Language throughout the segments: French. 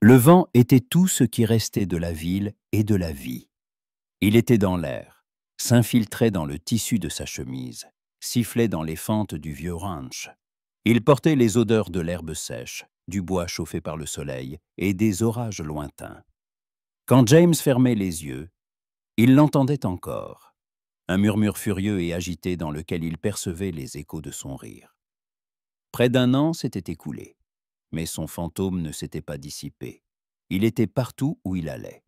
Le vent était tout ce qui restait de la ville et de la vie. Il était dans l'air, s'infiltrait dans le tissu de sa chemise, sifflait dans les fentes du vieux ranch. Il portait les odeurs de l'herbe sèche, du bois chauffé par le soleil et des orages lointains. Quand James fermait les yeux, il l'entendait encore, un murmure furieux et agité dans lequel il percevait les échos de son rire. Près d'un an s'était écoulé, mais son fantôme ne s'était pas dissipé. Il était partout où il allait.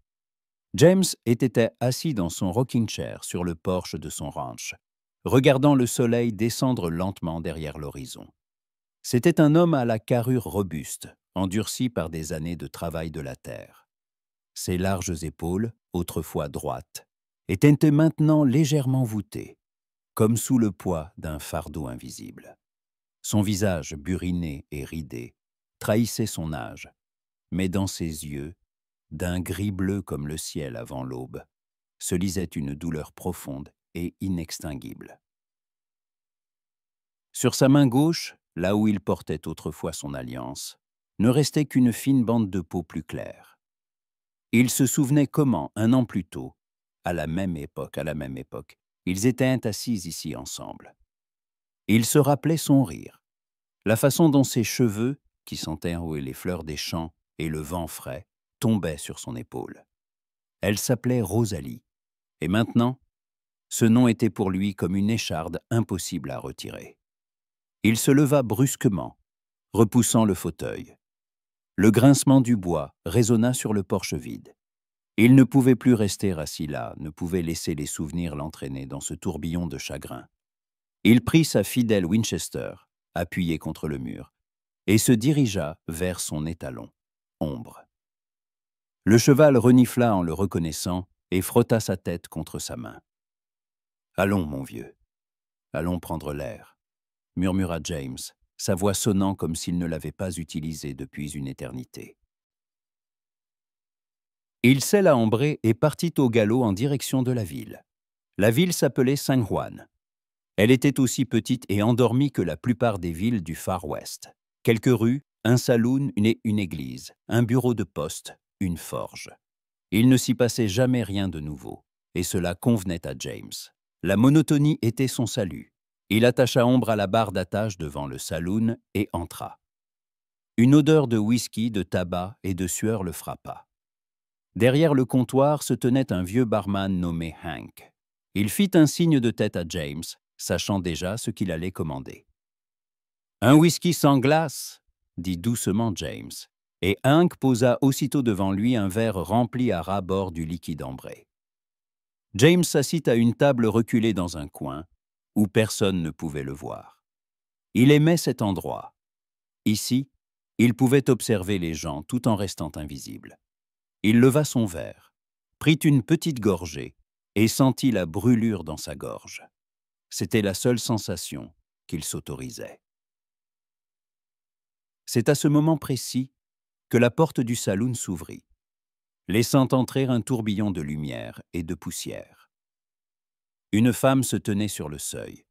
James était assis dans son rocking chair sur le porche de son ranch, regardant le soleil descendre lentement derrière l'horizon. C'était un homme à la carrure robuste, endurci par des années de travail de la terre. Ses larges épaules, autrefois droites, étaient maintenant légèrement voûtées, comme sous le poids d'un fardeau invisible. Son visage buriné et ridé trahissait son âge, mais dans ses yeux, d'un gris bleu comme le ciel avant l'aube, se lisait une douleur profonde et inextinguible. Sur sa main gauche, là où il portait autrefois son alliance, ne restait qu'une fine bande de peau plus claire. Il se souvenait comment, un an plus tôt, à la même époque, ils étaient assis ici ensemble. Il se rappelait son rire, la façon dont ses cheveux, qui sentaient les fleurs des champs et le vent frais, tombaient sur son épaule. Elle s'appelait Rosalie, et maintenant, ce nom était pour lui comme une écharde impossible à retirer. Il se leva brusquement, repoussant le fauteuil. Le grincement du bois résonna sur le porche vide. Il ne pouvait plus rester assis là, ne pouvait laisser les souvenirs l'entraîner dans ce tourbillon de chagrin. Il prit sa fidèle Winchester, appuyée contre le mur, et se dirigea vers son étalon, Ombre. Le cheval renifla en le reconnaissant et frotta sa tête contre sa main. « Allons, mon vieux, allons prendre l'air », murmura James, sa voix sonnant comme s'il ne l'avait pas utilisée depuis une éternité. Il sella Ambré et partit au galop en direction de la ville. La ville s'appelait San Juan. Elle était aussi petite et endormie que la plupart des villes du Far West. Quelques rues, un saloon et une église, un bureau de poste, une forge. Il ne s'y passait jamais rien de nouveau, et cela convenait à James. La monotonie était son salut. Il attacha Ombre à la barre d'attache devant le saloon et entra. Une odeur de whisky, de tabac et de sueur le frappa. Derrière le comptoir se tenait un vieux barman nommé Hank. Il fit un signe de tête à James, sachant déjà ce qu'il allait commander. « Un whisky sans glace » dit doucement James, et Hank posa aussitôt devant lui un verre rempli à ras-bord du liquide ambré. James s'assit à une table reculée dans un coin, où personne ne pouvait le voir. Il aimait cet endroit. Ici, il pouvait observer les gens tout en restant invisible. Il leva son verre, prit une petite gorgée et sentit la brûlure dans sa gorge. C'était la seule sensation qu'il s'autorisait. C'est à ce moment précis que la porte du saloon s'ouvrit, laissant entrer un tourbillon de lumière et de poussière. Une femme se tenait sur le seuil.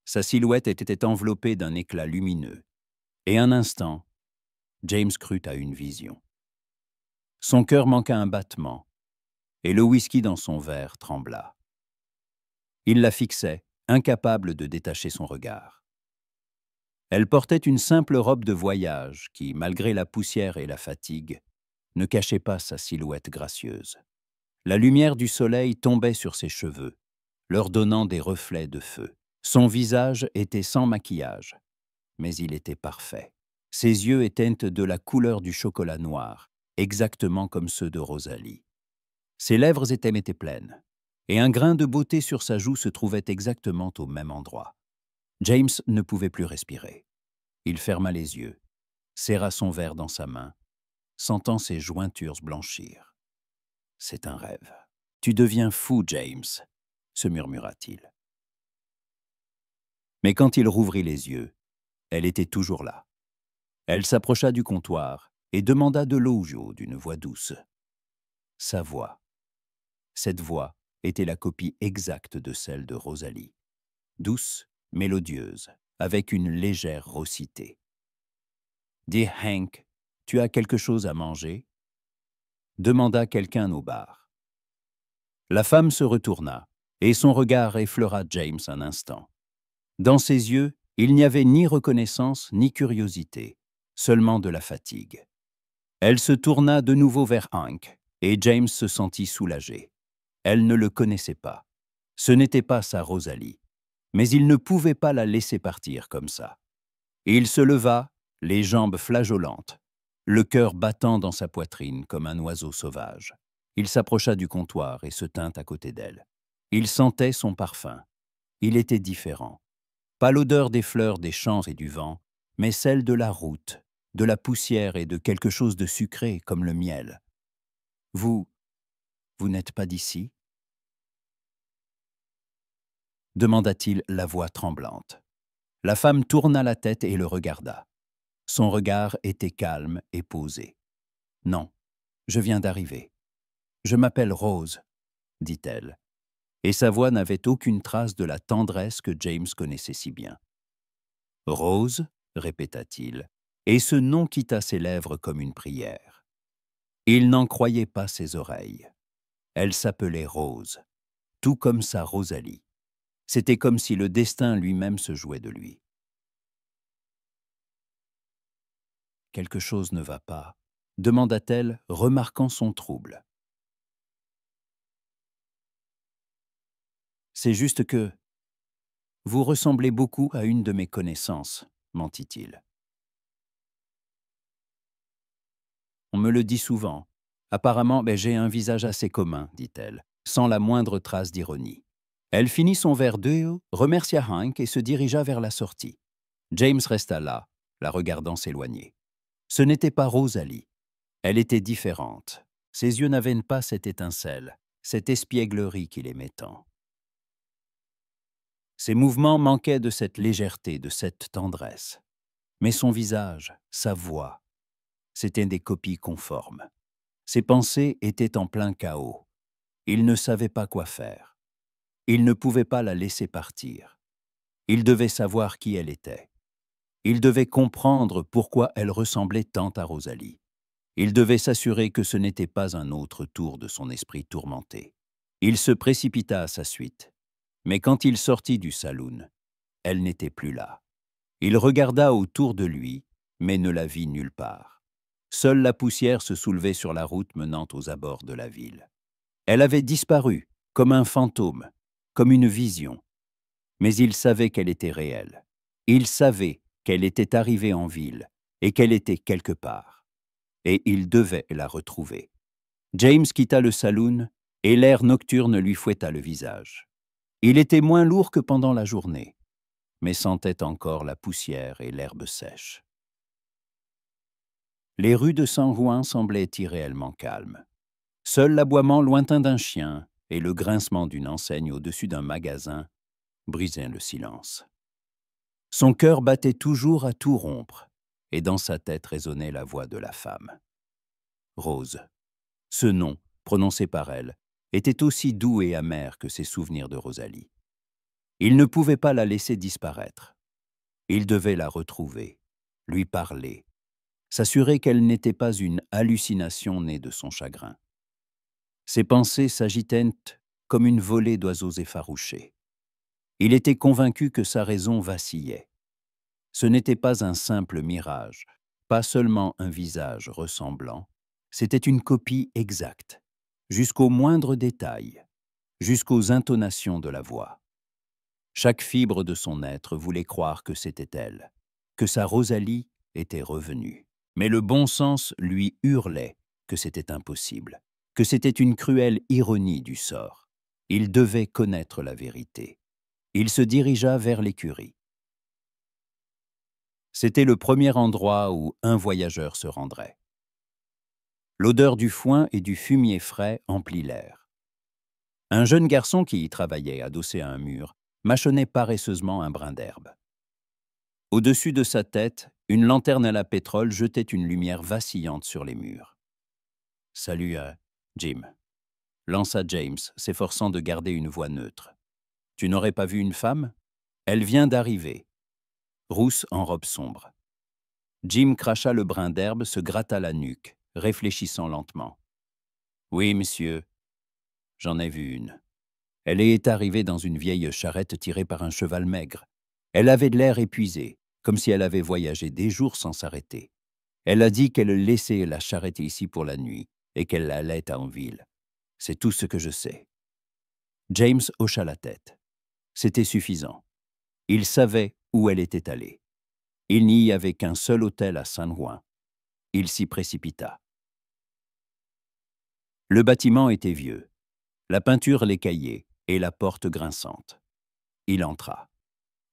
Sa silhouette était enveloppée d'un éclat lumineux, et un instant, James crut à une vision. Son cœur manqua un battement, et le whisky dans son verre trembla. Il la fixait, incapable de détacher son regard. Elle portait une simple robe de voyage qui, malgré la poussière et la fatigue, ne cachait pas sa silhouette gracieuse. La lumière du soleil tombait sur ses cheveux, leur donnant des reflets de feu. Son visage était sans maquillage, mais il était parfait. Ses yeux étaient de la couleur du chocolat noir, exactement comme ceux de Rosalie. Ses lèvres étaient pleines, et un grain de beauté sur sa joue se trouvait exactement au même endroit. James ne pouvait plus respirer. Il ferma les yeux, serra son verre dans sa main, sentant ses jointures blanchir. « C'est un rêve. Tu deviens fou, James, » se murmura-t-il. Mais quand il rouvrit les yeux, elle était toujours là. Elle s'approcha du comptoir et demanda de l'eau chaude d'une voix douce. Sa voix. Cette voix était la copie exacte de celle de Rosalie. Douce, mélodieuse, avec une légère raucité. « Dis, Hank, Tu as quelque chose à manger » demanda quelqu'un au bar. La femme se retourna, et son regard effleura James un instant. Dans ses yeux, il n'y avait ni reconnaissance ni curiosité, seulement de la fatigue. Elle se tourna de nouveau vers Hank, et James se sentit soulagé. Elle ne le connaissait pas. Ce n'était pas sa Rosalie. Mais il ne pouvait pas la laisser partir comme ça. Il se leva, les jambes flageolantes, le cœur battant dans sa poitrine comme un oiseau sauvage. Il s'approcha du comptoir et se tint à côté d'elle. Il sentait son parfum. Il était différent. Pas l'odeur des fleurs des champs et du vent, mais celle de la route, de la poussière et de quelque chose de sucré comme le miel. « Vous n'êtes pas d'ici » demanda-t-il, la voix tremblante. La femme tourna la tête et le regarda. Son regard était calme et posé. « Non, je viens d'arriver. Je m'appelle Rose, » dit-elle, et sa voix n'avait aucune trace de la tendresse que James connaissait si bien. « Rose » répéta-t-il, et ce nom quitta ses lèvres comme une prière. Il n'en croyait pas ses oreilles. Elle s'appelait Rose, tout comme sa Rosalie. C'était comme si le destin lui-même se jouait de lui. « Quelque chose ne va pas » demanda-t-elle, remarquant son trouble. « C'est juste que vous ressemblez beaucoup à une de mes connaissances, » mentit-il. « On me le dit souvent. Apparemment, j'ai un visage assez commun, » dit-elle, sans la moindre trace d'ironie. Elle finit son verre d'eau, remercia Hank et se dirigea vers la sortie. James resta là, la regardant s'éloigner. Ce n'était pas Rosalie. Elle était différente. Ses yeux n'avaient pas cette étincelle, cette espièglerie qu'il aimait tant. Ses mouvements manquaient de cette légèreté, de cette tendresse. Mais son visage, sa voix, c'étaient des copies conformes. Ses pensées étaient en plein chaos. Il ne savait pas quoi faire. Il ne pouvait pas la laisser partir. Il devait savoir qui elle était. Il devait comprendre pourquoi elle ressemblait tant à Rosalie. Il devait s'assurer que ce n'était pas un autre tour de son esprit tourmenté. Il se précipita à sa suite. Mais quand il sortit du saloon, elle n'était plus là. Il regarda autour de lui, mais ne la vit nulle part. Seule la poussière se soulevait sur la route menant aux abords de la ville. Elle avait disparu, comme un fantôme, comme une vision. Mais il savait qu'elle était réelle. Il savait qu'elle était arrivée en ville et qu'elle était quelque part. Et il devait la retrouver. James quitta le saloon et l'air nocturne lui fouetta le visage. Il était moins lourd que pendant la journée, mais sentait encore la poussière et l'herbe sèche. Les rues de San Juan semblaient irréellement calmes. Seul l'aboiement lointain d'un chien et le grincement d'une enseigne au-dessus d'un magasin brisaient le silence. Son cœur battait toujours à tout rompre, et dans sa tête résonnait la voix de la femme. Rose. Ce nom, prononcé par elle, était aussi doux et amer que ses souvenirs de Rosalie. Il ne pouvait pas la laisser disparaître. Il devait la retrouver, lui parler, s'assurer qu'elle n'était pas une hallucination née de son chagrin. Ses pensées s'agitaient comme une volée d'oiseaux effarouchés. Il était convaincu que sa raison vacillait. Ce n'était pas un simple mirage, pas seulement un visage ressemblant, c'était une copie exacte, jusqu'au moindre détail, jusqu'aux intonations de la voix. Chaque fibre de son être voulait croire que c'était elle, que sa Rosalie était revenue. Mais le bon sens lui hurlait que c'était impossible, que c'était une cruelle ironie du sort. Il devait connaître la vérité. Il se dirigea vers l'écurie. C'était le premier endroit où un voyageur se rendrait. L'odeur du foin et du fumier frais emplit l'air. Un jeune garçon qui y travaillait, adossé à un mur, mâchonnait paresseusement un brin d'herbe. Au-dessus de sa tête, une lanterne à la pétrole jetait une lumière vacillante sur les murs. « Salut, Jim », lança James, s'efforçant de garder une voix neutre. « Tu n'aurais pas vu une femme ? Elle vient d'arriver. » Rousse en robe sombre. Jim cracha le brin d'herbe, se gratta la nuque, réfléchissant lentement. « Oui, monsieur, j'en ai vu une. Elle est arrivée dans une vieille charrette tirée par un cheval maigre. Elle avait de l'air épuisé, comme si elle avait voyagé des jours sans s'arrêter. Elle a dit qu'elle laissait la charrette ici pour la nuit et qu'elle allait en ville. C'est tout ce que je sais. » James hocha la tête. C'était suffisant. Il savait où elle était allée. Il n'y avait qu'un seul hôtel à San Juan. Il s'y précipita. Le bâtiment était vieux, la peinture l'écaillait et la porte grinçante. Il entra.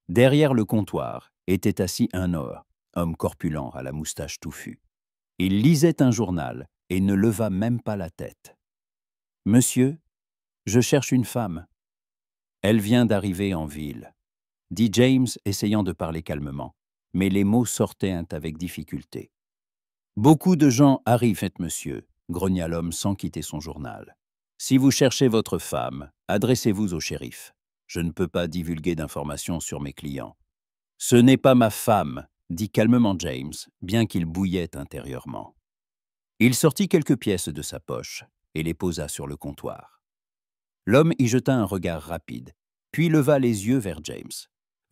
Derrière le comptoir était assis un homme corpulent à la moustache touffue. Il lisait un journal et ne leva même pas la tête. « Monsieur, je cherche une femme. Elle vient d'arriver en ville, » dit James, essayant de parler calmement, mais les mots sortaient avec difficulté. « Beaucoup de gens arrivent, monsieur, » grogna l'homme sans quitter son journal. « Si vous cherchez votre femme, adressez-vous au shérif. Je ne peux pas divulguer d'informations sur mes clients. »« Ce n'est pas ma femme, » dit calmement James, bien qu'il bouillait intérieurement. Il sortit quelques pièces de sa poche et les posa sur le comptoir. L'homme y jeta un regard rapide, puis leva les yeux vers James.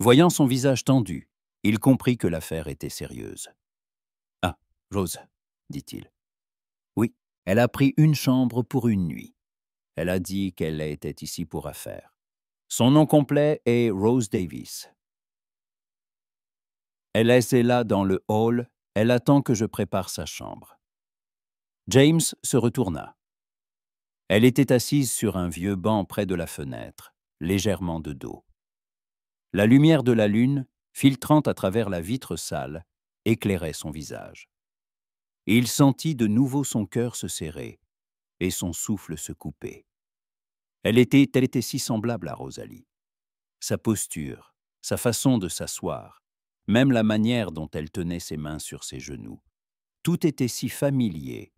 Voyant son visage tendu, il comprit que l'affaire était sérieuse. « Ah, Rose, » dit-il. « Oui, elle a pris une chambre pour une nuit. Elle a dit qu'elle était ici pour affaires. Son nom complet est Rose Davis. Elle est là dans le hall, elle attend que je prépare sa chambre. » James se retourna. Elle était assise sur un vieux banc près de la fenêtre, légèrement de dos. La lumière de la lune, filtrant à travers la vitre sale, éclairait son visage. Il sentit de nouveau son cœur se serrer et son souffle se couper. Elle était si semblable à Rosalie. Sa posture, sa façon de s'asseoir, même la manière dont elle tenait ses mains sur ses genoux, tout était si familier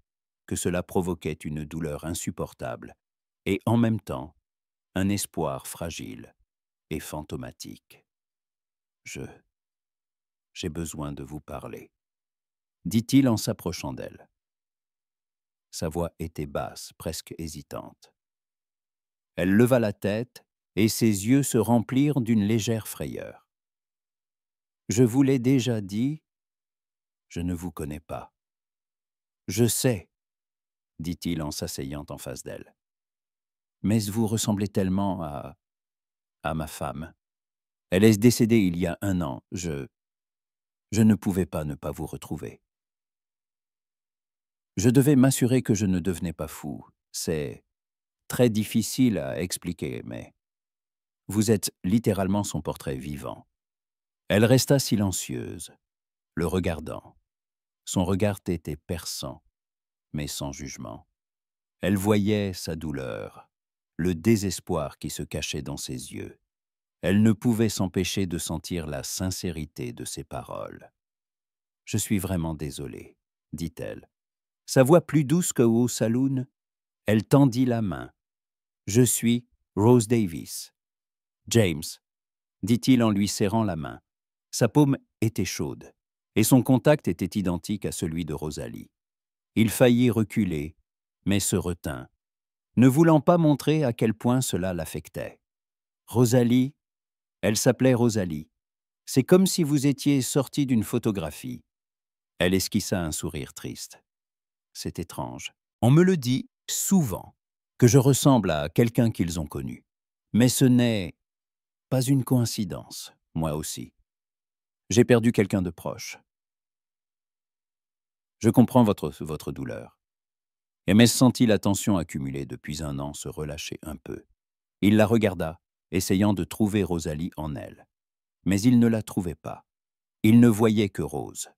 que cela provoquait une douleur insupportable et en même temps un espoir fragile et fantomatique. « J'ai besoin de vous parler, » dit-il en s'approchant d'elle. Sa voix était basse, presque hésitante. Elle leva la tête et ses yeux se remplirent d'une légère frayeur. « Je vous l'ai déjà dit, je ne vous connais pas. »« Je sais, » dit-il en s'asseyant en face d'elle. « Mais vous ressemblez tellement à ma femme. Elle est décédée il y a 1 an. Je ne pouvais pas ne pas vous retrouver. Je devais m'assurer que je ne devenais pas fou. C'est très difficile à expliquer, mais vous êtes littéralement son portrait vivant. » Elle resta silencieuse, le regardant. Son regard était perçant, mais sans jugement. Elle voyait sa douleur, le désespoir qui se cachait dans ses yeux. Elle ne pouvait s'empêcher de sentir la sincérité de ses paroles. « Je suis vraiment désolée, » dit-elle. Sa voix plus douce qu'au saloon, elle tendit la main. « Je suis Rose Davis. »« James, » dit-il en lui serrant la main. Sa paume était chaude, et son contact était identique à celui de Rosalie. Il faillit reculer, mais se retint, ne voulant pas montrer à quel point cela l'affectait. « Rosalie, elle s'appelait Rosalie. C'est comme si vous étiez sorti d'une photographie. » Elle esquissa un sourire triste. « C'est étrange. On me le dit souvent, que je ressemble à quelqu'un qu'ils ont connu. Mais ce n'est pas une coïncidence, moi aussi. J'ai perdu quelqu'un de proche. Je comprends votre douleur. » Hermès sentit la tension accumulée depuis 1 an se relâcher un peu. Il la regarda, essayant de trouver Rosalie en elle. Mais il ne la trouvait pas. Il ne voyait que Rose.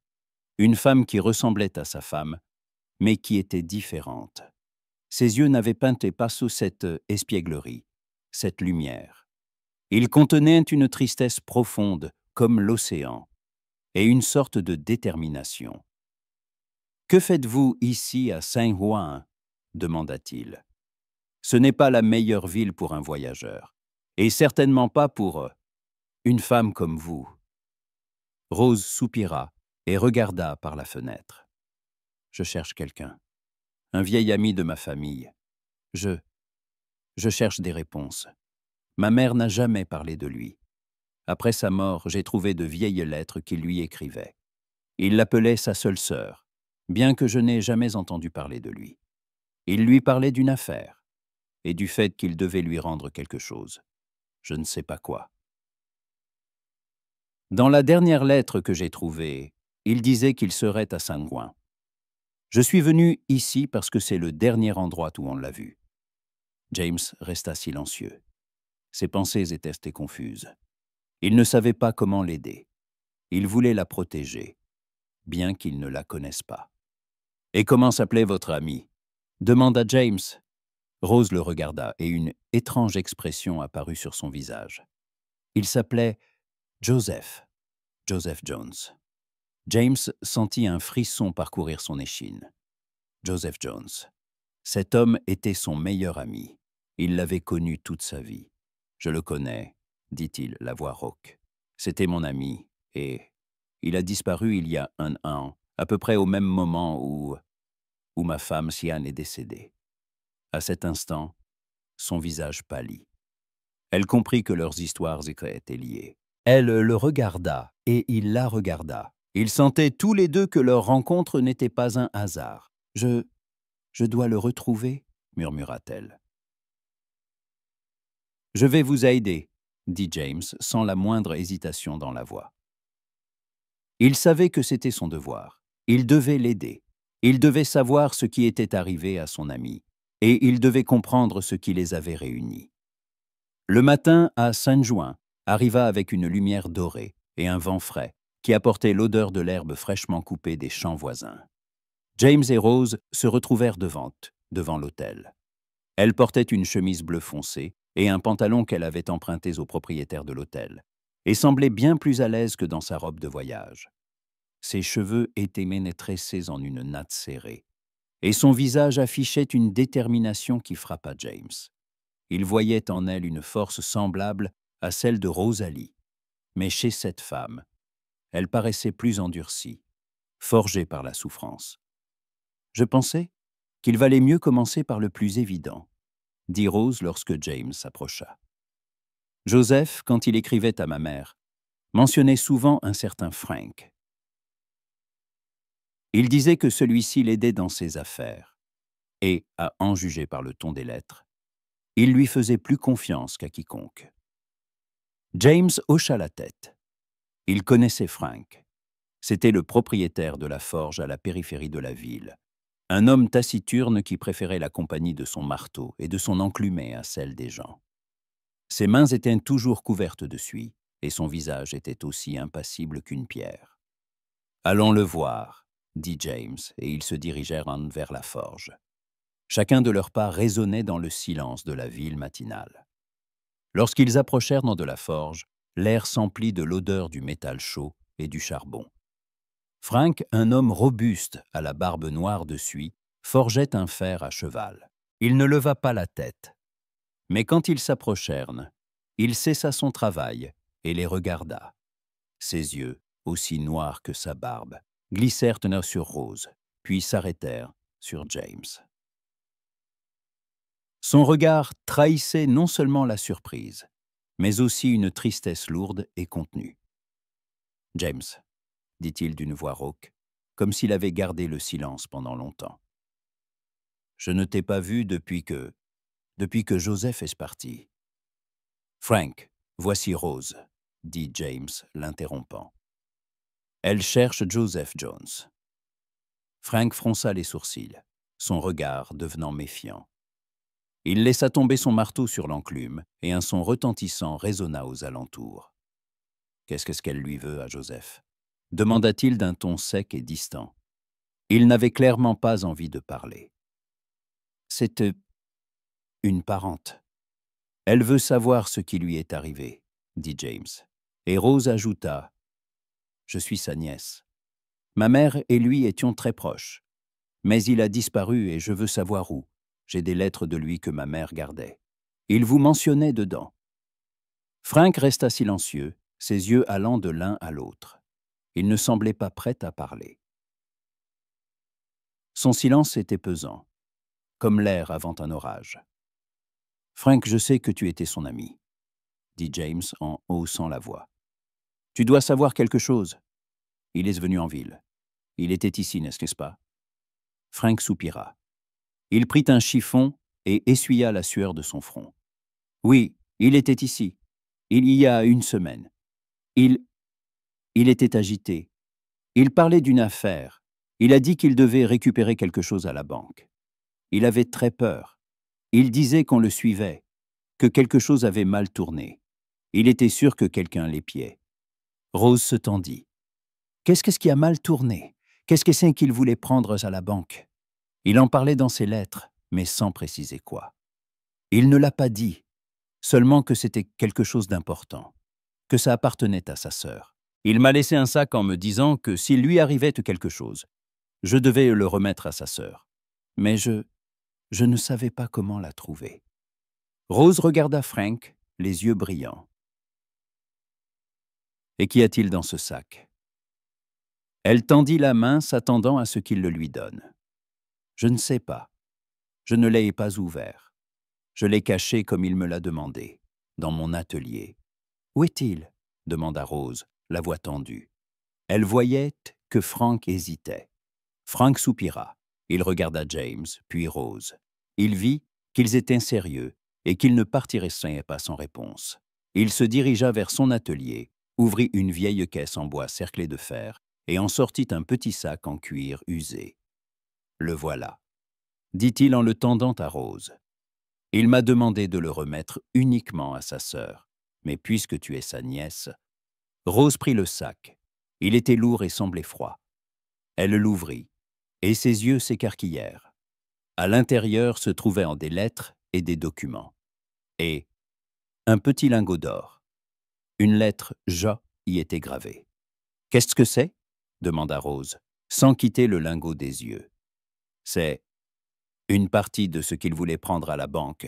Une femme qui ressemblait à sa femme, mais qui était différente. Ses yeux n'avaient peinté pas sous cette espièglerie, cette lumière. Ils contenaient une tristesse profonde, comme l'océan, et une sorte de détermination. « Que faites-vous ici à San Juan ?» demanda-t-il. « Ce n'est pas la meilleure ville pour un voyageur, et certainement pas pour une femme comme vous. » Rose soupira et regarda par la fenêtre. « Je cherche quelqu'un. Un vieil ami de ma famille. Je cherche des réponses. Ma mère n'a jamais parlé de lui. Après sa mort, j'ai trouvé de vieilles lettres qu'il lui écrivait. Il l'appelait sa seule sœur, bien que je n'ai jamais entendu parler de lui. Il lui parlait d'une affaire et du fait qu'il devait lui rendre quelque chose. Je ne sais pas quoi. Dans la dernière lettre que j'ai trouvée, il disait qu'il serait à Saint-Gouin. Je suis venu ici parce que c'est le dernier endroit où on l'a vu. » James resta silencieux. Ses pensées étaient confuses. Il ne savait pas comment l'aider. Il voulait la protéger, bien qu'il ne la connaisse pas. « Et comment s'appelait votre ami ?» demanda James. Rose le regarda et une étrange expression apparut sur son visage. Il s'appelait Joseph Jones. James sentit un frisson parcourir son échine. Joseph Jones. Cet homme était son meilleur ami. Il l'avait connu toute sa vie. « Je le connais, » dit-il, la voix rauque. « C'était mon ami, et il a disparu il y a 1 an, à peu près au même moment où ma femme Sian est décédée. » À cet instant, son visage pâlit. Elle comprit que leurs histoires étaient liées. Elle le regarda, et il la regarda. Ils sentaient tous les deux que leur rencontre n'était pas un hasard. « Je dois le retrouver » murmura-t-elle. « Je vais vous aider » dit James, sans la moindre hésitation dans la voix. Il savait que c'était son devoir. Il devait l'aider. Il devait savoir ce qui était arrivé à son ami, et il devait comprendre ce qui les avait réunis. Le matin, à Saint-Jouin, arriva avec une lumière dorée et un vent frais qui apportait l'odeur de l'herbe fraîchement coupée des champs voisins. James et Rose se retrouvèrent devant l'hôtel. Elle portait une chemise bleu foncé et un pantalon qu'elle avait empruntés au propriétaire de l'hôtel, et semblait bien plus à l'aise que dans sa robe de voyage. Ses cheveux étaient tressés en une natte serrée, et son visage affichait une détermination qui frappa James. Il voyait en elle une force semblable à celle de Rosalie, mais chez cette femme, elle paraissait plus endurcie, forgée par la souffrance. « Je pensais qu'il valait mieux commencer par le plus évident, » dit Rose lorsque James s'approcha. « Joseph, quand il écrivait à ma mère, mentionnait souvent un certain Frank. Il disait que celui-ci l'aidait dans ses affaires, et, à en juger par le ton des lettres, il lui faisait plus confiance qu'à quiconque. » James hocha la tête. Il connaissait Frank. C'était le propriétaire de la forge à la périphérie de la ville, un homme taciturne qui préférait la compagnie de son marteau et de son enclumet à celle des gens. Ses mains étaient toujours couvertes de suie, et son visage était aussi impassible qu'une pierre. « Allons le voir, » dit James, et ils se dirigèrent vers la forge. Chacun de leurs pas résonnait dans le silence de la ville matinale. Lorsqu'ils approchèrent de la forge, l'air s'emplit de l'odeur du métal chaud et du charbon. Frank, un homme robuste à la barbe noire de suie, forgeait un fer à cheval. Il ne leva pas la tête. Mais quand ils s'approchèrent, il cessa son travail et les regarda. Ses yeux, aussi noirs que sa barbe, glissèrent sur Rose, puis s'arrêtèrent sur James. Son regard trahissait non seulement la surprise, mais aussi une tristesse lourde et contenue. « James, » dit-il d'une voix rauque, comme s'il avait gardé le silence pendant longtemps. « Je ne t'ai pas vu depuis que Joseph est parti. »« Frank, voici Rose, » dit James, l'interrompant. « Elle cherche Joseph Jones. » Frank fronça les sourcils, son regard devenant méfiant. Il laissa tomber son marteau sur l'enclume et un son retentissant résonna aux alentours. « Qu'est-ce qu'elle lui veut à Joseph ?» demanda-t-il d'un ton sec et distant. Il n'avait clairement pas envie de parler. « C'est une parente. Elle veut savoir ce qui lui est arrivé, » dit James. Et Rose ajouta, « Je suis sa nièce. Ma mère et lui étions très proches. Mais il a disparu et je veux savoir où. J'ai des lettres de lui que ma mère gardait. Il vous mentionnait dedans. » Frank resta silencieux, ses yeux allant de l'un à l'autre. Il ne semblait pas prêt à parler. Son silence était pesant, comme l'air avant un orage. « Frank, je sais que tu étais son ami, » dit James en haussant la voix. « Tu dois savoir quelque chose. Il est venu en ville. Il était ici, n'est-ce pas ?» Frank soupira. Il prit un chiffon et essuya la sueur de son front. « Oui, il était ici. Il y a une semaine. Il était agité. Il parlait d'une affaire. Il a dit qu'il devait récupérer quelque chose à la banque. Il avait très peur. Il disait qu'on le suivait, que quelque chose avait mal tourné. Il était sûr que quelqu'un l'épiait. » Rose se tendit. « Qu'est-ce qui a mal tourné? Qu'est-ce que c'est qu'il voulait prendre à la banque ?» Il en parlait dans ses lettres, mais sans préciser quoi. Il ne l'a pas dit, seulement que c'était quelque chose d'important, que ça appartenait à sa sœur. Il m'a laissé un sac en me disant que s'il lui arrivait quelque chose, je devais le remettre à sa sœur. Mais je ne savais pas comment la trouver. Rose regarda Frank, les yeux brillants. « Et qu'y a-t-il dans ce sac ?» Elle tendit la main, s'attendant à ce qu'il le lui donne. « Je ne sais pas. Je ne l'ai pas ouvert. Je l'ai caché comme il me l'a demandé, dans mon atelier. »« Où est-il » demanda Rose, la voix tendue. Elle voyait que Frank hésitait. Frank soupira. Il regarda James, puis Rose. Il vit qu'ils étaient sérieux et qu'ils ne partiraient pas sans réponse. Il se dirigea vers son atelier, ouvrit une vieille caisse en bois cerclée de fer et en sortit un petit sac en cuir usé. « Le voilà, » dit-il en le tendant à Rose. « Il m'a demandé de le remettre uniquement à sa sœur, mais puisque tu es sa nièce... » Rose prit le sac. Il était lourd et semblait froid. Elle l'ouvrit, et ses yeux s'écarquillèrent. À l'intérieur se trouvaient des lettres et des documents. Et un petit lingot d'or. Une lettre « J » y était gravée. « Qu'est-ce que c'est » demanda Rose, sans quitter le lingot des yeux. « C'est une partie de ce qu'il voulait prendre à la banque. »«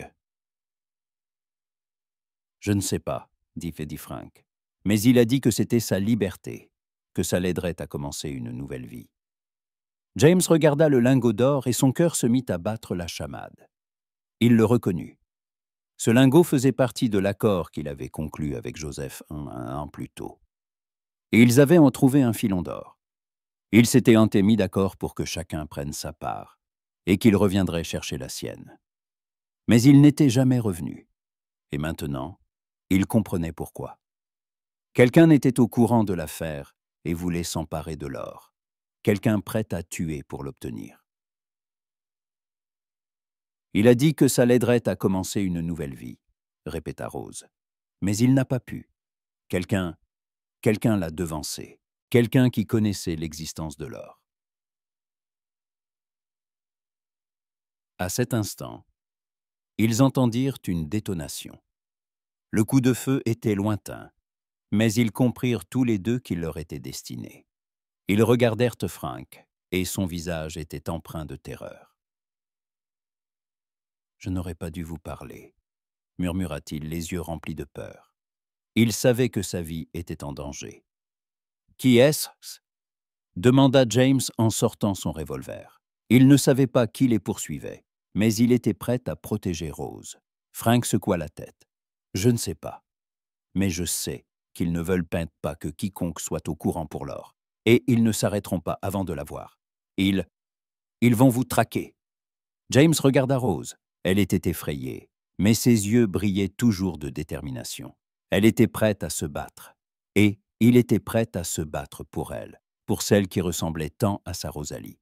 Je ne sais pas, » dit Frank. « Mais il a dit que c'était sa liberté, que ça l'aiderait à commencer une nouvelle vie. » James regarda le lingot d'or et son cœur se mit à battre la chamade. Il le reconnut. Ce lingot faisait partie de l'accord qu'il avait conclu avec Joseph un an plus tôt. Et ils avaient en trouvé un filon d'or. Ils s'étaient mis d'accord pour que chacun prenne sa part, et qu'il reviendrait chercher la sienne. Mais il n'était jamais revenu. Et maintenant, il comprenait pourquoi. Quelqu'un était au courant de l'affaire et voulait s'emparer de l'or. Quelqu'un prêt à tuer pour l'obtenir. « Il a dit que ça l'aiderait à commencer une nouvelle vie, » répéta Rose. « Mais il n'a pas pu. Quelqu'un l'a devancé. Quelqu'un qui connaissait l'existence de l'or. » À cet instant, ils entendirent une détonation. Le coup de feu était lointain, mais ils comprirent tous les deux qu'il leur était destiné. Ils regardèrent Frank, et son visage était empreint de terreur. « Je n'aurais pas dû vous parler, » murmura-t-il, les yeux remplis de peur. Il savait que sa vie était en danger. « Qui est-ce » demanda James en sortant son revolver. Il ne savait pas qui les poursuivait, mais il était prêt à protéger Rose. Frank secoua la tête. « Je ne sais pas, mais je sais qu'ils ne veulent pas que quiconque soit au courant pour l'or, et ils ne s'arrêteront pas avant de l'avoir. Ils vont vous traquer. » James regarda Rose. Elle était effrayée, mais ses yeux brillaient toujours de détermination. Elle était prête à se battre, et il était prêt à se battre pour elle, pour celle qui ressemblait tant à sa Rosalie.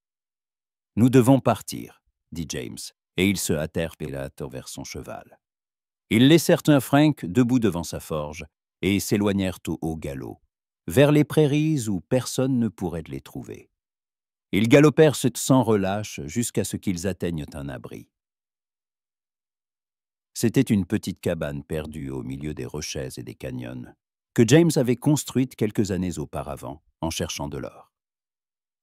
« Nous devons partir, » dit James, et ils se hâtèrent vers son cheval. Ils laissèrent Frank debout devant sa forge et s'éloignèrent au galop, vers les prairies où personne ne pourrait les trouver. Ils galopèrent sans relâche jusqu'à ce qu'ils atteignent un abri. C'était une petite cabane perdue au milieu des rochers et des canyons, que James avait construite quelques années auparavant en cherchant de l'or.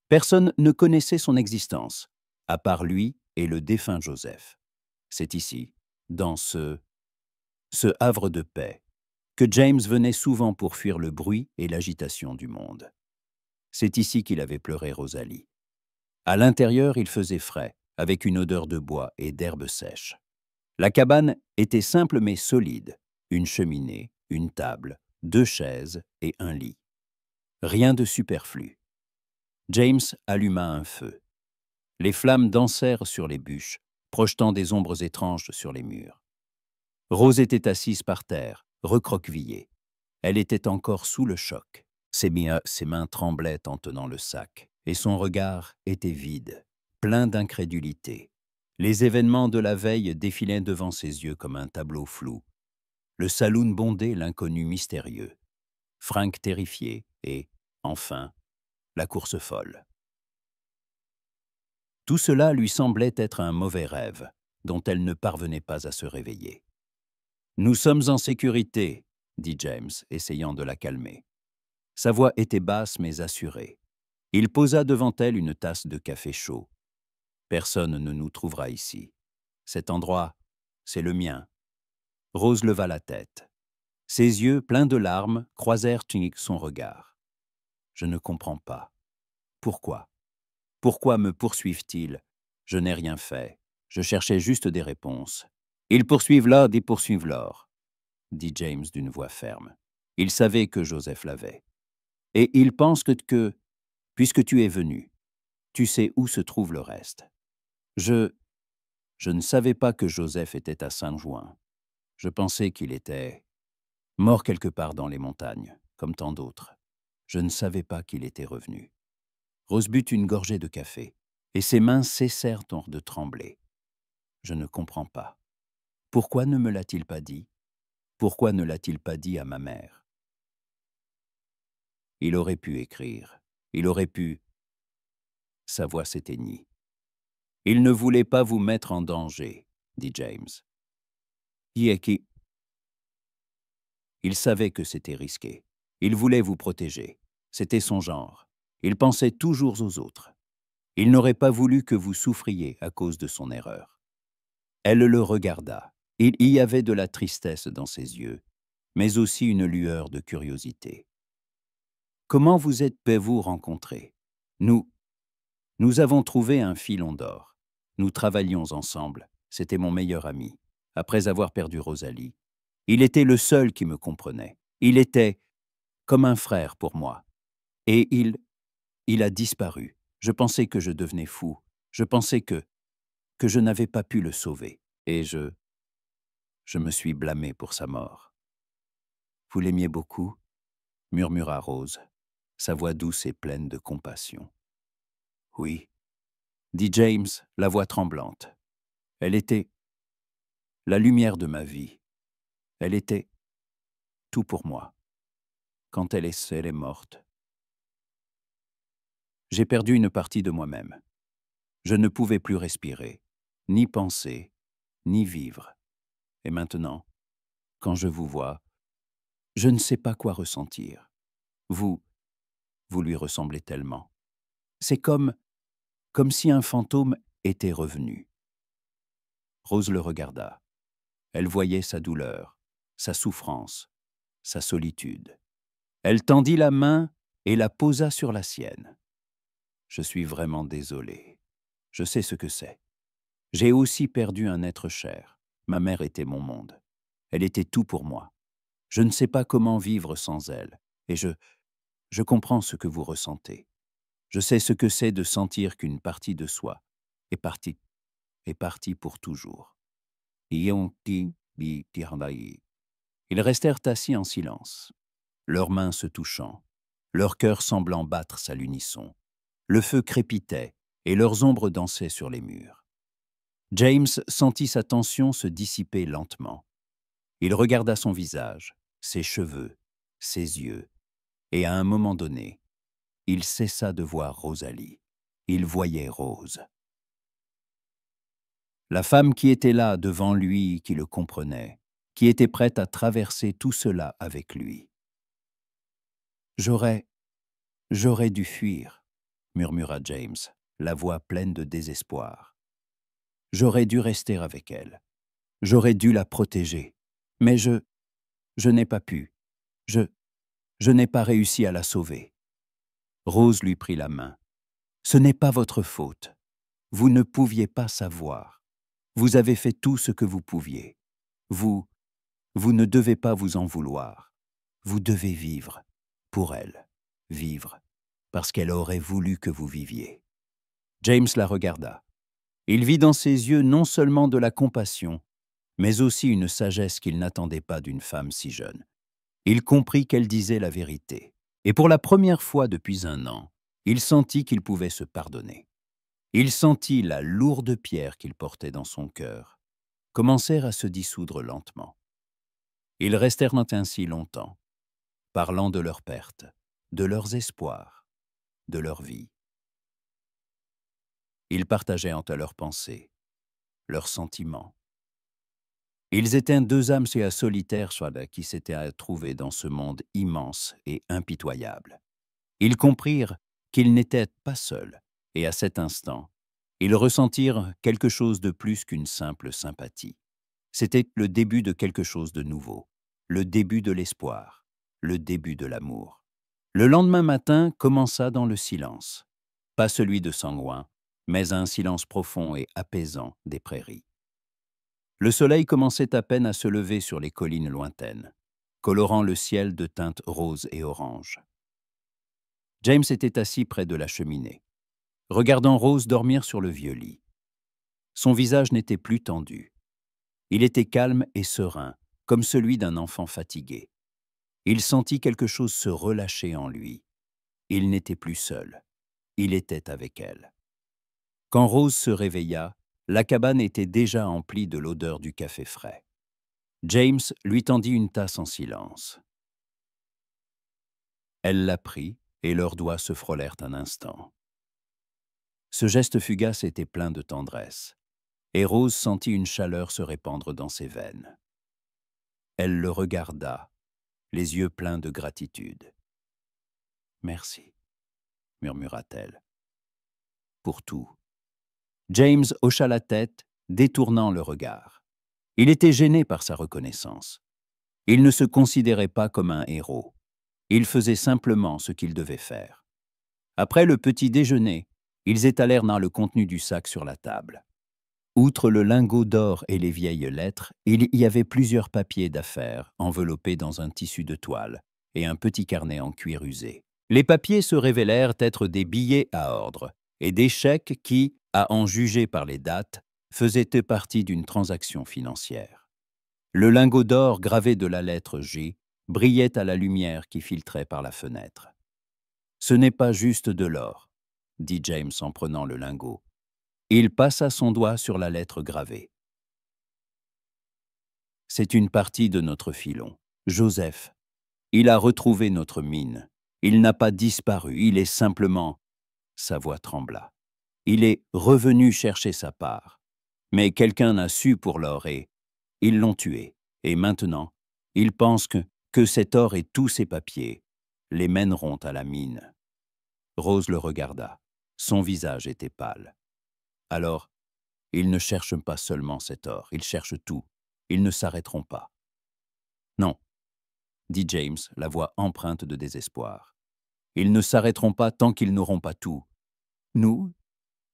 Personne ne connaissait son existence, à part lui et le défunt Joseph. C'est ici, dans ce havre de paix, que James venait souvent pour fuir le bruit et l'agitation du monde. C'est ici qu'il avait pleuré Rosalie. À l'intérieur, il faisait frais, avec une odeur de bois et d'herbes sèches. La cabane était simple mais solide. Une cheminée, une table, 2 chaises et un lit. Rien de superflu. James alluma un feu. Les flammes dansèrent sur les bûches, projetant des ombres étranges sur les murs. Rose était assise par terre, recroquevillée. Elle était encore sous le choc. Ses mains tremblaient en tenant le sac, et son regard était vide, plein d'incrédulité. Les événements de la veille défilaient devant ses yeux comme un tableau flou. Le saloon bondait l'inconnu mystérieux. Frank terrifié et, enfin, la course folle. Tout cela lui semblait être un mauvais rêve, dont elle ne parvenait pas à se réveiller. « Nous sommes en sécurité », dit James, essayant de la calmer. Sa voix était basse mais assurée. Il posa devant elle une tasse de café chaud. « Personne ne nous trouvera ici. Cet endroit, c'est le mien. » Rose leva la tête. Ses yeux, pleins de larmes, croisèrent son regard. « Je ne comprends pas. Pourquoi ? Pourquoi me poursuivent-ils ? Je n'ai rien fait. Je cherchais juste des réponses. Ils poursuivent là, ils poursuivent l'or, » dit James d'une voix ferme. Il savait que Joseph l'avait. « Et ils pensent que, puisque tu es venu, tu sais où se trouve le reste. Je ne savais pas que Joseph était à Saint-Jouin. Je pensais qu'il était mort quelque part dans les montagnes, comme tant d'autres. Je ne savais pas qu'il était revenu. » Rose but une gorgée de café, et ses mains cessèrent de trembler. « Je ne comprends pas. Pourquoi ne me l'a-t-il pas dit ? Pourquoi ne l'a-t-il pas dit à ma mère ? » Il aurait pu écrire. Il aurait pu... Sa voix s'éteignit. « Il ne voulait pas vous mettre en danger, » dit James. « Qui? » Il savait que c'était risqué. Il voulait vous protéger. C'était son genre. Il pensait toujours aux autres. Il n'aurait pas voulu que vous souffriez à cause de son erreur. Elle le regarda. Il y avait de la tristesse dans ses yeux, mais aussi une lueur de curiosité. « Comment vous êtes-vous rencontrés ? Nous avons trouvé un filon d'or. Nous travaillions ensemble. C'était mon meilleur ami. Après avoir perdu Rosalie, il était le seul qui me comprenait. Il était comme un frère pour moi. Et il a disparu. Je pensais que je devenais fou. Je pensais que je n'avais pas pu le sauver. Et je me suis blâmé pour sa mort. »« Vous l'aimiez beaucoup ?» murmura Rose, sa voix douce et pleine de compassion. « Oui, » dit James, la voix tremblante. « Elle était la lumière de ma vie. Elle était tout pour moi. Quand elle est morte, j'ai perdu une partie de moi-même. Je ne pouvais plus respirer, ni penser, ni vivre. Et maintenant, quand je vous vois, je ne sais pas quoi ressentir. Vous lui ressemblez tellement. C'est comme si un fantôme était revenu. » Rose le regarda. Elle voyait sa douleur, sa souffrance, sa solitude. Elle tendit la main et la posa sur la sienne. « Je suis vraiment désolée. Je sais ce que c'est. J'ai aussi perdu un être cher. Ma mère était mon monde. Elle était tout pour moi. Je ne sais pas comment vivre sans elle, et je comprends ce que vous ressentez. Je sais ce que c'est de sentir qu'une partie de soi est partie pour toujours. » Ils restèrent assis en silence, leurs mains se touchant, leur cœur semblant battre à l'unisson. Le feu crépitait et leurs ombres dansaient sur les murs. James sentit sa tension se dissiper lentement. Il regarda son visage, ses cheveux, ses yeux, et à un moment donné, il cessa de voir Rosalie. Il voyait Rose. La femme qui était là devant lui, qui le comprenait, qui était prête à traverser tout cela avec lui. « J'aurais dû fuir, » murmura James, la voix pleine de désespoir. « J'aurais dû rester avec elle. J'aurais dû la protéger. Mais je Je n'ai pas pu. Je n'ai pas réussi à la sauver. » Rose lui prit la main. « Ce n'est pas votre faute. Vous ne pouviez pas savoir. Vous avez fait tout ce que vous pouviez. Vous ne devez pas vous en vouloir. Vous devez vivre pour elle. Vivre parce qu'elle aurait voulu que vous viviez. » James la regarda. Il vit dans ses yeux non seulement de la compassion, mais aussi une sagesse qu'il n'attendait pas d'une femme si jeune. Il comprit qu'elle disait la vérité. Et pour la première fois depuis 1 an, il sentit qu'il pouvait se pardonner. Il sentit la lourde pierre qu'il portait dans son cœur commencer à se dissoudre lentement. Ils restèrent ainsi longtemps, parlant de leur perte, de leurs espoirs, de leur vie. Ils partageaient entre leurs pensées, leurs sentiments. Ils étaient 2 âmes solitaires qui s'étaient trouvées dans ce monde immense et impitoyable. Ils comprirent qu'ils n'étaient pas seuls, et à cet instant, ils ressentirent quelque chose de plus qu'une simple sympathie. C'était le début de quelque chose de nouveau, le début de l'espoir, le début de l'amour. Le lendemain matin commença dans le silence, pas celui de Sangwon, mais un silence profond et apaisant des prairies. Le soleil commençait à peine à se lever sur les collines lointaines, colorant le ciel de teintes roses et oranges. James était assis près de la cheminée, regardant Rose dormir sur le vieux lit. Son visage n'était plus tendu. Il était calme et serein, comme celui d'un enfant fatigué. Il sentit quelque chose se relâcher en lui. Il n'était plus seul. Il était avec elle. Quand Rose se réveilla, la cabane était déjà emplie de l'odeur du café frais. James lui tendit une tasse en silence. Elle la prit et leurs doigts se frôlèrent un instant. Ce geste fugace était plein de tendresse, et Rose sentit une chaleur se répandre dans ses veines. Elle le regarda, les yeux pleins de gratitude. « Merci, » murmura-t-elle, « pour tout. » James hocha la tête, détournant le regard. Il était gêné par sa reconnaissance. Il ne se considérait pas comme un héros. Il faisait simplement ce qu'il devait faire. Après le petit déjeuner, ils étalèrent le contenu du sac sur la table. Outre le lingot d'or et les vieilles lettres, il y avait plusieurs papiers d'affaires enveloppés dans un tissu de toile et un petit carnet en cuir usé. Les papiers se révélèrent être des billets à ordre et des chèques qui, à en juger par les dates, faisaient partie d'une transaction financière. Le lingot d'or gravé de la lettre G brillait à la lumière qui filtrait par la fenêtre. « Ce n'est pas juste de l'or, » dit James en prenant le lingot. Il passa son doigt sur la lettre gravée. « C'est une partie de notre filon, Joseph. Il a retrouvé notre mine. Il n'a pas disparu, il est simplement... » Sa voix trembla. « Il est revenu chercher sa part. Mais quelqu'un n'a su pour l'or et ils l'ont tué. Et maintenant, ils pensent que cet or et tous ces papiers les mèneront à la mine. » Rose le regarda. Son visage était pâle. « Alors, ils ne cherchent pas seulement cet or, ils cherchent tout. Ils ne s'arrêteront pas. »« Non, » dit James, la voix empreinte de désespoir. « Ils ne s'arrêteront pas tant qu'ils n'auront pas tout. Nous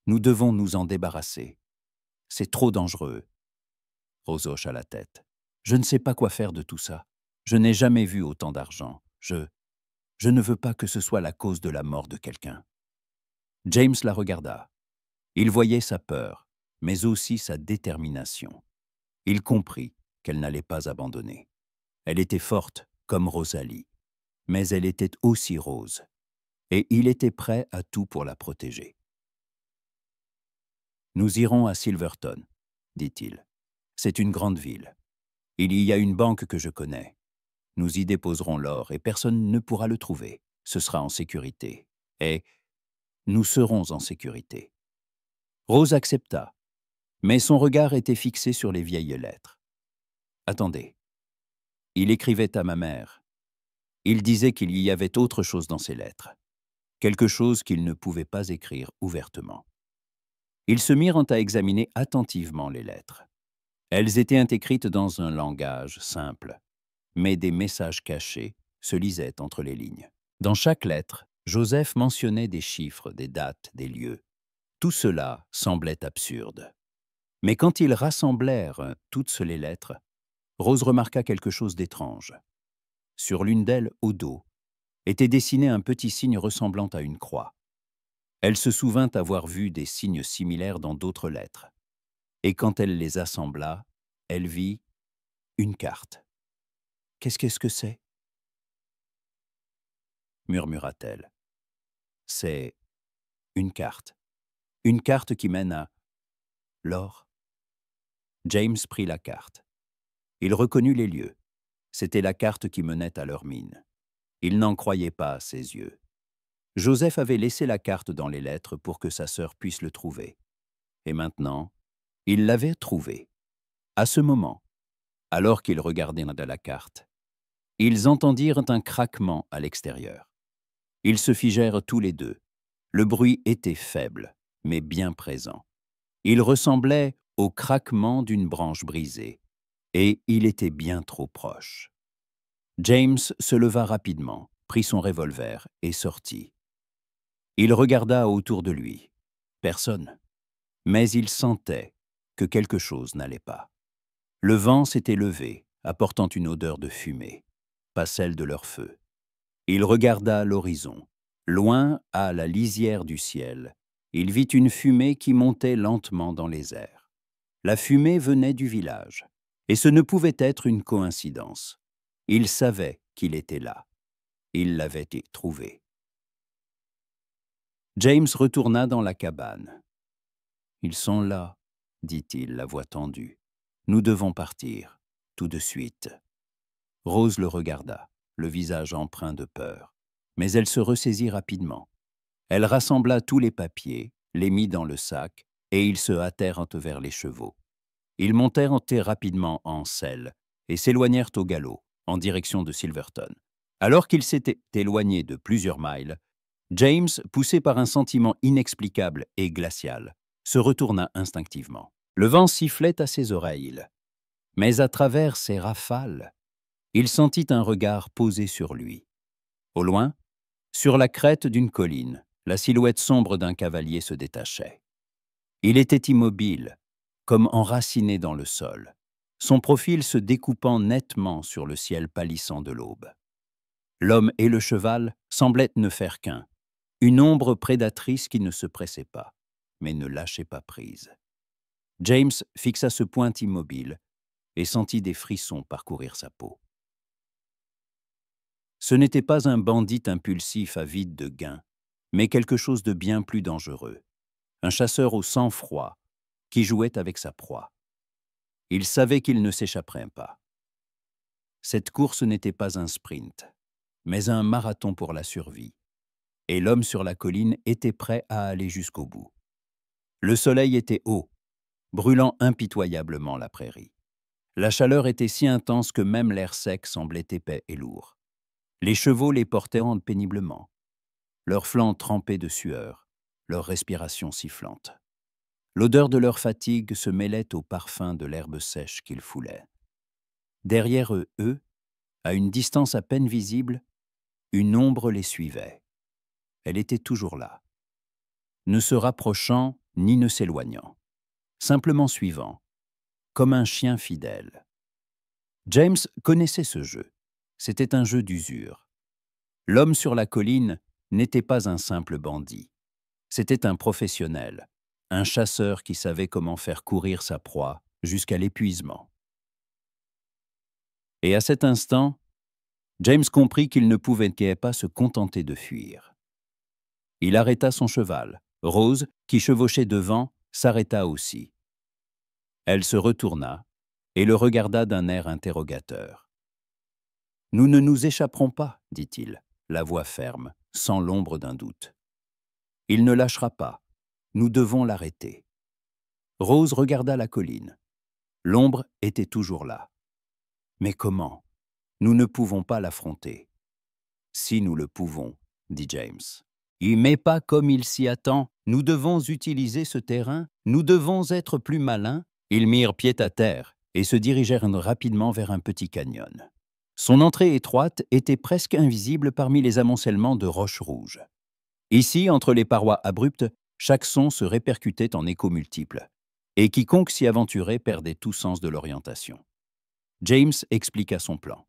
devons nous en débarrasser. C'est trop dangereux. » Rose hocha la tête. « Je ne sais pas quoi faire de tout ça. Je n'ai jamais vu autant d'argent. Je ne veux pas que ce soit la cause de la mort de quelqu'un. » James la regarda. Il voyait sa peur, mais aussi sa détermination. Il comprit qu'elle n'allait pas abandonner. Elle était forte, comme Rosalie, mais elle était aussi Rose, et il était prêt à tout pour la protéger. « Nous irons à Silverton, » dit-il. « C'est une grande ville. Il y a une banque que je connais. Nous y déposerons l'or et personne ne pourra le trouver. Ce sera en sécurité. Et nous serons en sécurité. » Rose accepta, mais son regard était fixé sur les vieilles lettres. « Attendez. Il écrivait à ma mère. Il disait qu'il y avait autre chose dans ces lettres. Quelque chose qu'il ne pouvait pas écrire ouvertement. » Ils se mirent à examiner attentivement les lettres. Elles étaient écrites dans un langage simple, mais des messages cachés se lisaient entre les lignes. Dans chaque lettre, Joseph mentionnait des chiffres, des dates, des lieux. Tout cela semblait absurde. Mais quand ils rassemblèrent toutes les lettres, Rose remarqua quelque chose d'étrange. Sur l'une d'elles, au dos, était dessiné un petit signe ressemblant à une croix. Elle se souvint avoir vu des signes similaires dans d'autres lettres. Et quand elle les assembla, elle vit une carte. « Qu'est-ce que c'est ?» murmura-t-elle. « C'est une carte. Une carte qui mène à l'or. » James prit la carte. Il reconnut les lieux. C'était la carte qui menait à leur mine. Il n'en croyait pas à ses yeux. Joseph avait laissé la carte dans les lettres pour que sa sœur puisse le trouver. Et maintenant, il l'avait trouvée. À ce moment, alors qu'ils regardaient de la carte, ils entendirent un craquement à l'extérieur. Ils se figèrent tous les deux. Le bruit était faible, mais bien présent. Il ressemblait au craquement d'une branche brisée, et il était bien trop proche. James se leva rapidement, prit son revolver et sortit. Il regarda autour de lui. Personne. Mais il sentait que quelque chose n'allait pas. Le vent s'était levé, apportant une odeur de fumée, pas celle de leur feu. Il regarda l'horizon. Loin, à la lisière du ciel, il vit une fumée qui montait lentement dans les airs. La fumée venait du village, et ce ne pouvait être une coïncidence. Il savait qu'il était là. Il l'avait trouvé. James retourna dans la cabane. « Ils sont là, » dit-il, la voix tendue. « Nous devons partir, tout de suite. » Rose le regarda, le visage empreint de peur. Mais elle se ressaisit rapidement. Elle rassembla tous les papiers, les mit dans le sac, et ils se hâtèrent vers les chevaux. Ils montèrent rapidement en selle et s'éloignèrent au galop, en direction de Silverton. Alors qu'ils s'étaient éloignés de plusieurs miles, James, poussé par un sentiment inexplicable et glacial, se retourna instinctivement. Le vent sifflait à ses oreilles, mais à travers ces rafales, il sentit un regard posé sur lui. Au loin, sur la crête d'une colline, la silhouette sombre d'un cavalier se détachait. Il était immobile, comme enraciné dans le sol, son profil se découpant nettement sur le ciel pâlissant de l'aube. L'homme et le cheval semblaient ne faire qu'un, une ombre prédatrice qui ne se pressait pas, mais ne lâchait pas prise. James fixa ce point immobile et sentit des frissons parcourir sa peau. Ce n'était pas un bandit impulsif avide de gain, mais quelque chose de bien plus dangereux, un chasseur au sang-froid qui jouait avec sa proie. Il savait qu'il ne s'échapperait pas. Cette course n'était pas un sprint, mais un marathon pour la survie, et l'homme sur la colline était prêt à aller jusqu'au bout. Le soleil était haut, brûlant impitoyablement la prairie. La chaleur était si intense que même l'air sec semblait épais et lourd. Les chevaux les portaient péniblement, leurs flancs trempés de sueur, leur respiration sifflante. L'odeur de leur fatigue se mêlait au parfum de l'herbe sèche qu'ils foulaient. Derrière eux, à une distance à peine visible, une ombre les suivait. Elle était toujours là, ne se rapprochant ni ne s'éloignant, simplement suivant, comme un chien fidèle. James connaissait ce jeu. C'était un jeu d'usure. L'homme sur la colline n'était pas un simple bandit. C'était un professionnel, un chasseur qui savait comment faire courir sa proie jusqu'à l'épuisement. Et à cet instant, James comprit qu'il ne pouvait pas se contenter de fuir. Il arrêta son cheval. Rose, qui chevauchait devant, s'arrêta aussi. Elle se retourna et le regarda d'un air interrogateur. « Nous ne nous échapperons pas, dit-il, la voix ferme, sans l'ombre d'un doute. Il ne lâchera pas. Nous devons l'arrêter. » Rose regarda la colline. L'ombre était toujours là. « Mais comment ? Nous ne pouvons pas l'affronter. »« Si nous le pouvons, » dit James. « Mais pas comme il s'y attend. Nous devons utiliser ce terrain. Nous devons être plus malins. » Ils mirent pied à terre et se dirigèrent rapidement vers un petit canyon. Son entrée étroite était presque invisible parmi les amoncellements de roches rouges. Ici, entre les parois abruptes, chaque son se répercutait en échos multiples, et quiconque s'y aventurait perdait tout sens de l'orientation. James expliqua son plan.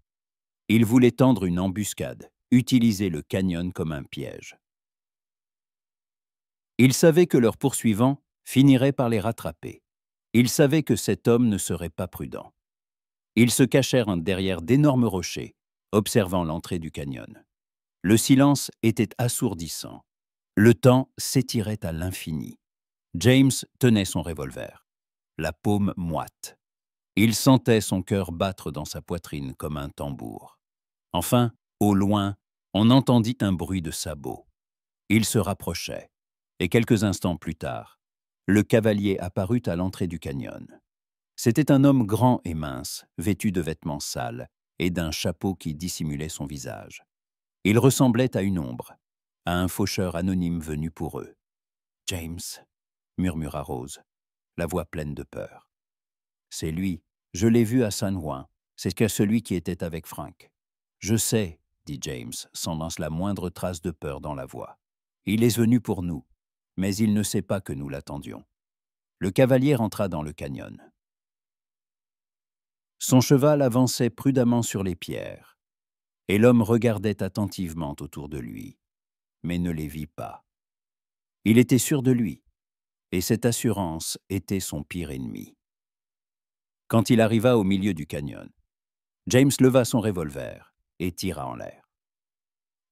Il voulait tendre une embuscade, utiliser le canyon comme un piège. Il savait que leur poursuivant finirait par les rattraper. Il savait que cet homme ne serait pas prudent. Ils se cachèrent derrière d'énormes rochers, observant l'entrée du canyon. Le silence était assourdissant. Le temps s'étirait à l'infini. James tenait son revolver, la paume moite. Il sentait son cœur battre dans sa poitrine comme un tambour. Enfin, au loin, on entendit un bruit de sabots. Il se rapprochait, et quelques instants plus tard, le cavalier apparut à l'entrée du canyon. C'était un homme grand et mince, vêtu de vêtements sales et d'un chapeau qui dissimulait son visage. Il ressemblait à une ombre, à un faucheur anonyme venu pour eux. « James » murmura Rose, la voix pleine de peur. « C'est lui, je l'ai vu à San Juan, c'est que celui qui était avec Frank. »« Je sais, » dit James, sans la moindre trace de peur dans la voix. « Il est venu pour nous, mais il ne sait pas que nous l'attendions. » Le cavalier rentra dans le canyon. Son cheval avançait prudemment sur les pierres, et l'homme regardait attentivement autour de lui, mais ne les vit pas. Il était sûr de lui, et cette assurance était son pire ennemi. Quand il arriva au milieu du canyon, James leva son revolver et tira en l'air.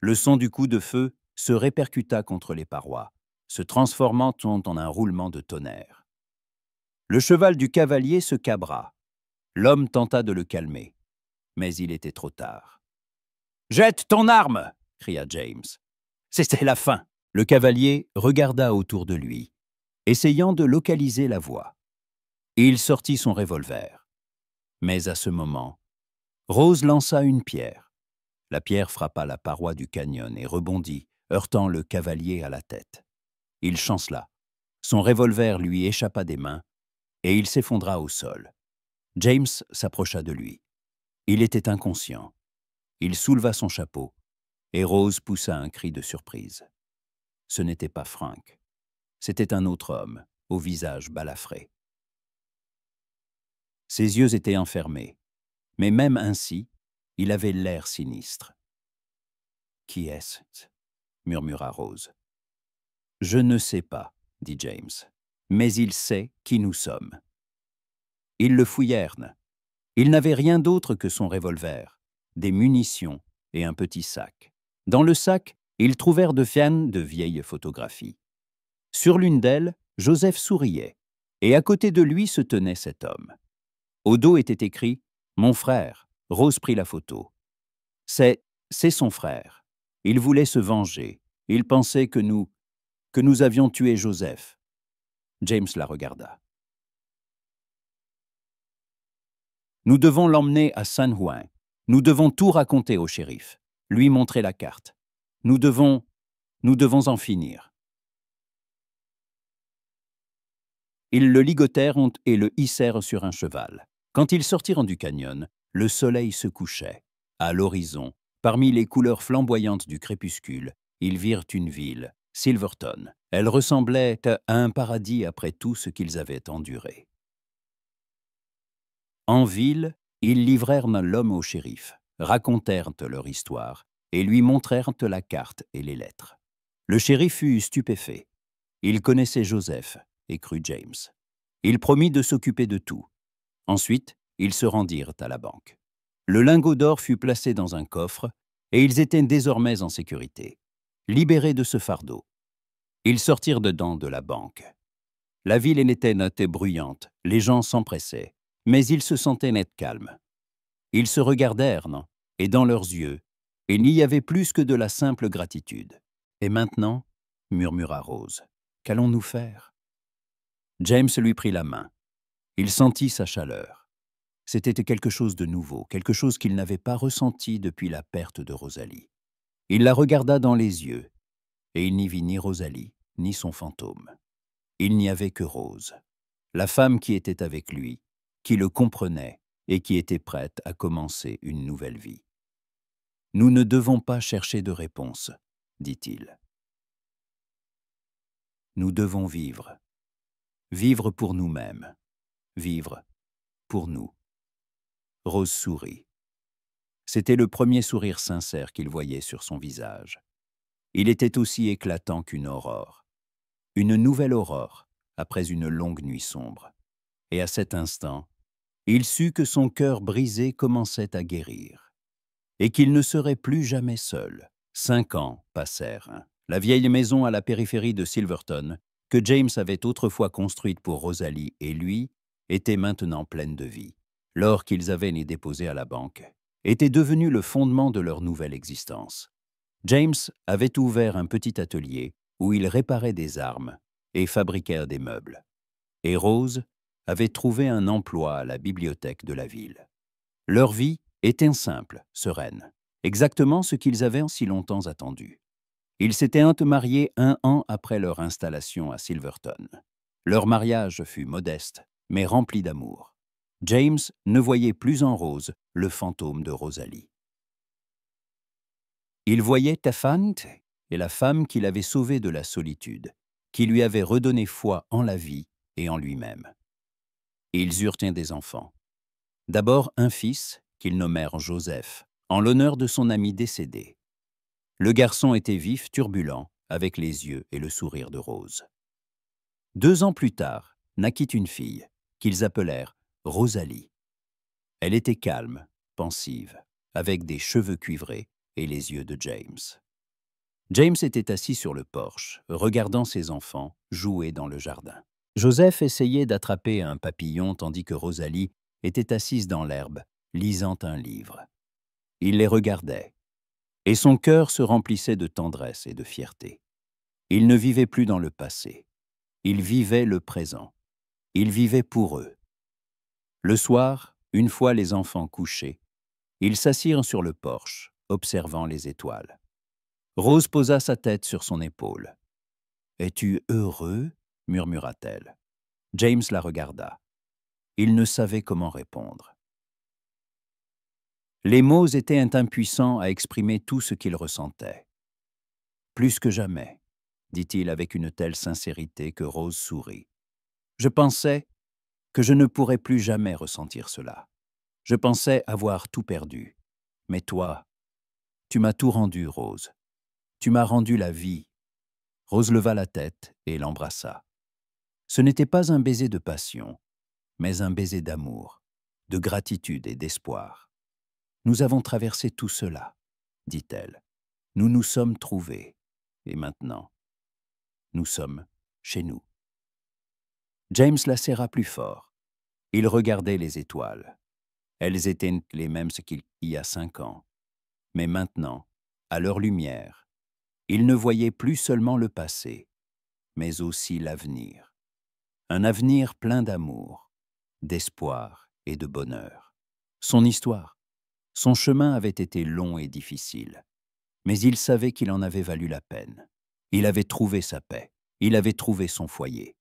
Le son du coup de feu se répercuta contre les parois, se transformant en un roulement de tonnerre. Le cheval du cavalier se cabra. L'homme tenta de le calmer, mais il était trop tard. « Jette ton arme !» cria James. C'était la fin. Le cavalier regarda autour de lui, essayant de localiser la voix. Il sortit son revolver. Mais à ce moment, Rose lança une pierre. La pierre frappa la paroi du canyon et rebondit, heurtant le cavalier à la tête. Il chancela. Son revolver lui échappa des mains et il s'effondra au sol. James s'approcha de lui. Il était inconscient. Il souleva son chapeau et Rose poussa un cri de surprise. Ce n'était pas Frank. C'était un autre homme, au visage balafré. Ses yeux étaient enfermés, mais même ainsi, il avait l'air sinistre. « Qui est-ce » murmura Rose. « Je ne sais pas, » dit James, « mais il sait qui nous sommes. » Ils le fouillèrent. Il n'avait rien d'autre que son revolver, des munitions et un petit sac. Dans le sac, ils trouvèrent de vieilles photographies. Sur l'une d'elles, Joseph souriait, et à côté de lui se tenait cet homme. Au dos était écrit « Mon frère ». Rose prit la photo. C'est son frère. Il voulait se venger. Il pensait que nous avions tué Joseph. James la regarda. Nous devons l'emmener à San Juan. Nous devons tout raconter au shérif. Lui montrer la carte. Nous devons en finir. Ils le ligotèrent et le hissèrent sur un cheval. Quand ils sortirent du canyon, le soleil se couchait. À l'horizon, parmi les couleurs flamboyantes du crépuscule, ils virent une ville, Silverton. Elle ressemblait à un paradis après tout ce qu'ils avaient enduré. En ville, ils livrèrent l'homme au shérif, racontèrent leur histoire et lui montrèrent la carte et les lettres. Le shérif fut stupéfait. Il connaissait Joseph et crut James. Il promit de s'occuper de tout. Ensuite, ils se rendirent à la banque. Le lingot d'or fut placé dans un coffre et ils étaient désormais en sécurité, libérés de ce fardeau. Ils sortirent dedans de la banque. La ville était nette et bruyante, les gens s'empressaient, mais ils se sentaient net calmes. Ils se regardèrent, non, et dans leurs yeux, il n'y avait plus que de la simple gratitude. « Et maintenant » murmura Rose, « qu'allons-nous faire ?» James lui prit la main. Il sentit sa chaleur. C'était quelque chose de nouveau, quelque chose qu'il n'avait pas ressenti depuis la perte de Rosalie. Il la regarda dans les yeux, et il n'y vit ni Rosalie, ni son fantôme. Il n'y avait que Rose, la femme qui était avec lui, qui le comprenait et qui était prête à commencer une nouvelle vie. Nous ne devons pas chercher de réponse, dit-il. Nous devons vivre. Vivre pour nous-mêmes. Vivre pour nous. Rose sourit. C'était le premier sourire sincère qu'il voyait sur son visage. Il était aussi éclatant qu'une aurore. Une nouvelle aurore, après une longue nuit sombre. Et à cet instant, il sut que son cœur brisé commençait à guérir. Et qu'il ne serait plus jamais seul. 5 ans passèrent. La vieille maison à la périphérie de Silverton, que James avait autrefois construite pour Rosalie et lui, était maintenant pleine de vie. L'or qu'ils avaient déposé à la banque était devenu le fondement de leur nouvelle existence. James avait ouvert un petit atelier où il réparait des armes et fabriquait des meubles. Et Rose avait trouvé un emploi à la bibliothèque de la ville. Leur vie était simple, sereine, exactement ce qu'ils avaient en si longtemps attendu. Ils s'étaient mariés 1 an après leur installation à Silverton. Leur mariage fut modeste, mais rempli d'amour. James ne voyait plus en Rose le fantôme de Rosalie. Il voyait Tafante et la femme qui l'avait sauvé de la solitude, qui lui avait redonné foi en la vie et en lui-même. Ils eurent des enfants. D'abord un fils, qu'ils nommèrent Joseph, en l'honneur de son ami décédé. Le garçon était vif, turbulent, avec les yeux et le sourire de Rose. 2 ans plus tard, naquit une fille, qu'ils appelèrent Rosalie. Elle était calme, pensive, avec des cheveux cuivrés et les yeux de James. James était assis sur le porche, regardant ses enfants jouer dans le jardin. Joseph essayait d'attraper un papillon tandis que Rosalie était assise dans l'herbe, lisant un livre. Il les regardait, et son cœur se remplissait de tendresse et de fierté. Il ne vivait plus dans le passé. Il vivait le présent. Il vivait pour eux. Le soir, une fois les enfants couchés, ils s'assirent sur le porche, observant les étoiles. Rose posa sa tête sur son épaule. « Es-tu heureux ?» murmura-t-elle. James la regarda. Il ne savait comment répondre. Les mots étaient impuissants à exprimer tout ce qu'il ressentait. « Plus que jamais, » dit-il avec une telle sincérité que Rose sourit. « Je pensais que je ne pourrais plus jamais ressentir cela. Je pensais avoir tout perdu. Mais toi, tu m'as tout rendu, Rose. Tu m'as rendu la vie. » Rose leva la tête et l'embrassa. Ce n'était pas un baiser de passion, mais un baiser d'amour, de gratitude et d'espoir. « Nous avons traversé tout cela, » dit-elle. « Nous nous sommes trouvés. Et maintenant, nous sommes chez nous. » James la serra plus fort. Il regardait les étoiles. Elles étaient les mêmes qu'il y a 5 ans. Mais maintenant, à leur lumière, il ne voyait plus seulement le passé, mais aussi l'avenir. Un avenir plein d'amour, d'espoir et de bonheur. Son histoire, son chemin avait été long et difficile, mais il savait qu'il en avait valu la peine. Il avait trouvé sa paix, il avait trouvé son foyer.